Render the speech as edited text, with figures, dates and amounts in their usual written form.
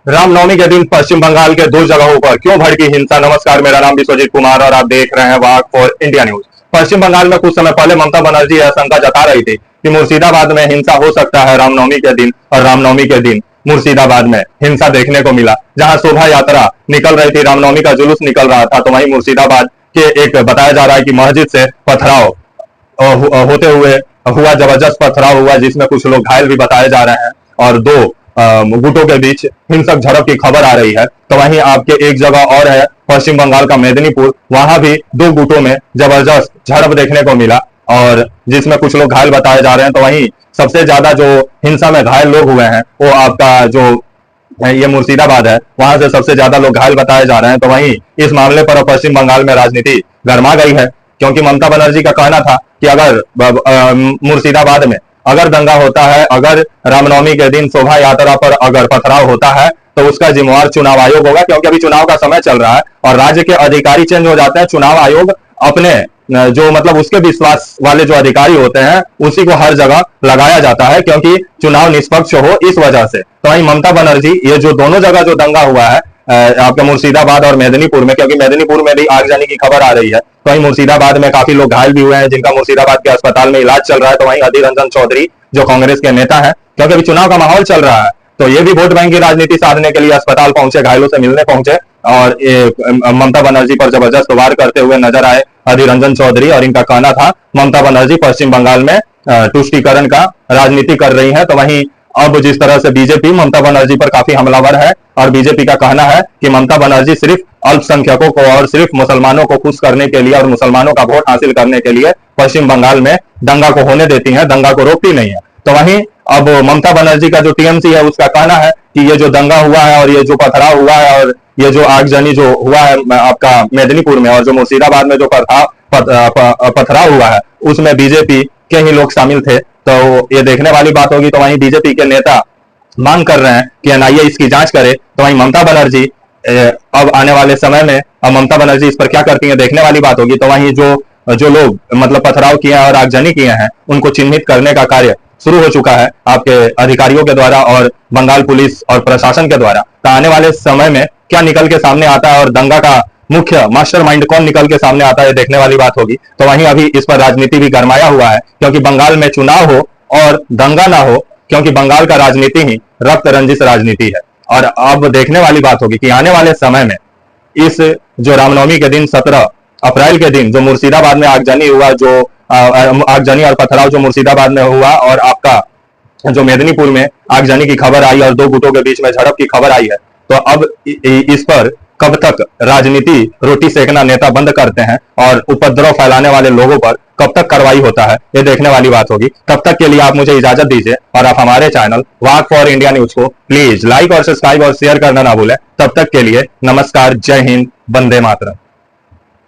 रामनवमी के दिन पश्चिम बंगाल के दो जगहों पर क्यों भड़की हिंसा। नमस्कार, मेरा नाम विश्वजीत कुमार और आप देख रहे हैं वाक फॉर इंडिया न्यूज। पश्चिम बंगाल में कुछ समय पहले ममता बनर्जी यह आशंका जता रही थी कि मुर्शिदाबाद में हिंसा हो सकता है रामनवमी के दिन, और रामनवमी के दिन मुर्शिदाबाद में हिंसा देखने को मिला। जहां शोभा यात्रा निकल रही थी, रामनवमी का जुलूस निकल रहा था, तो वहीं मुर्शिदाबाद के एक बताया जा रहा है कि मस्जिद से पथराव होते हुए हुआ, जबरदस्त पथराव हुआ, जिसमें कुछ लोग घायल भी बताए जा रहे हैं और दो गुटों के बीच हिंसक झड़प की खबर आ रही है। तो वहीं आपके एक जगह और है पश्चिम बंगाल का मेदिनीपुर, वहां भी दो गुटों में जबरदस्त झड़प देखने को मिला और जिसमें कुछ लोग घायल बताए जा रहे हैं। तो वहीं सबसे ज्यादा जो हिंसा में घायल लोग हुए हैं वो आपका जो ये मुर्शिदाबाद है, वहां से सबसे ज्यादा लोग घायल बताए जा रहे हैं। तो वहीं इस मामले पर पश्चिम बंगाल में राजनीति गर्मा गई है, क्योंकि ममता बनर्जी का कहना था कि अगर मुर्शिदाबाद में अगर दंगा होता है, अगर रामनवमी के दिन शोभा यात्रा पर अगर पथराव होता है, तो उसका जिम्मेवार चुनाव आयोग होगा, क्योंकि अभी चुनाव का समय चल रहा है और राज्य के अधिकारी चेंज हो जाते हैं। चुनाव आयोग अपने जो मतलब उसके विश्वास वाले जो अधिकारी होते हैं उसी को हर जगह लगाया जाता है, क्योंकि चुनाव निष्पक्ष हो, इस वजह से। तो वहीं ममता बनर्जी ये जो दोनों जगह जो दंगा हुआ है आपके मुर्शिदाबाद और मेदिनीपुर में, क्योंकि मेदिनीपुर में भी आगजनी की खबर आ रही है, तो वहीं मुर्शिदाबाद में काफी लोग घायल भी हुए हैं, जिनका मुर्शिदाबाद के अस्पताल में इलाज चल रहा है। तो वहीं अधीर रंजन चौधरी जो कांग्रेस के नेता है, क्योंकि अभी चुनाव का माहौल चल रहा है, तो ये भी वोट बैंक की राजनीति साधने के लिए अस्पताल पहुंचे, घायलों से मिलने पहुंचे और ममता बनर्जी पर जबरदस्त वार करते हुए नजर आए अधीर रंजन चौधरी। और इनका कहना था ममता बनर्जी पश्चिम बंगाल में तुष्टीकरण का राजनीति कर रही है। तो वहीं अब जिस तरह से बीजेपी ममता बनर्जी पर काफी हमलावर है और बीजेपी का कहना है कि ममता बनर्जी सिर्फ अल्पसंख्यकों को और सिर्फ मुसलमानों को खुश करने के लिए और मुसलमानों का वोट हासिल करने के लिए पश्चिम बंगाल में दंगा को होने देती है, दंगा को रोकती नहीं है। तो वहीं अब ममता बनर्जी का जो टीएमसी है उसका कहना है कि ये जो दंगा हुआ है और ये जो पथराव हुआ है और ये जो आगजनी जो हुआ है आपका मेदिनीपुर में और जो मुर्शिदाबाद में जो पथराव हुआ है, उसमें बीजेपी के ही लोग शामिल थे। तो ये देखने वाली बात होगी। तो वहीं बीजेपी के नेता मांग कर रहे हैं कि एनआईए इसकी जांच करे। तो वहीं ममता बनर्जी अब आने वाले समय में अब ममता बनर्जी इस पर क्या करती है देखने वाली बात होगी। तो वहीं जो लोग मतलब पथराव किए हैं और आगजनी किए हैं उनको चिन्हित करने का कार्य शुरू हो चुका है आपके अधिकारियों के द्वारा और बंगाल पुलिस और प्रशासन के द्वारा। तो आने वाले समय में क्या निकल के सामने आता है और दंगा का मुख्य मास्टरमाइंड कौन निकल के सामने आता है देखने वाली बात होगी। तो वहीं अभी इस पर राजनीति भी गरमाया हुआ है, क्योंकि बंगाल में चुनाव हो और दंगा ना हो, क्योंकि बंगाल का राजनीति ही रक्त रंजित राजनीति है। और अब देखने वाली बात होगी कि आने वाले समय में इस जो रामनवमी के दिन 17 अप्रैल के दिन जो मुर्शिदाबाद में आगजनी हुआ, जो आगजनी और पथराव जो मुर्शिदाबाद में हुआ और आपका जो मेदिनीपुर में आगजनी की खबर आई और दो गुटों के बीच में झड़प की खबर आई है, तो अब इस पर कब तक राजनीति रोटी सेकना नेता बंद करते हैं और उपद्रव फैलाने वाले लोगों पर कब तक कार्रवाई होता है, ये देखने वाली बात होगी। तब तक के लिए आप मुझे इजाजत दीजिए और आप हमारे channel walk for India news को प्लीज लाइक और सब्सक्राइब और शेयर करना ना भूलें। तब तक के लिए नमस्कार, जय हिंद, वंदे मातरम।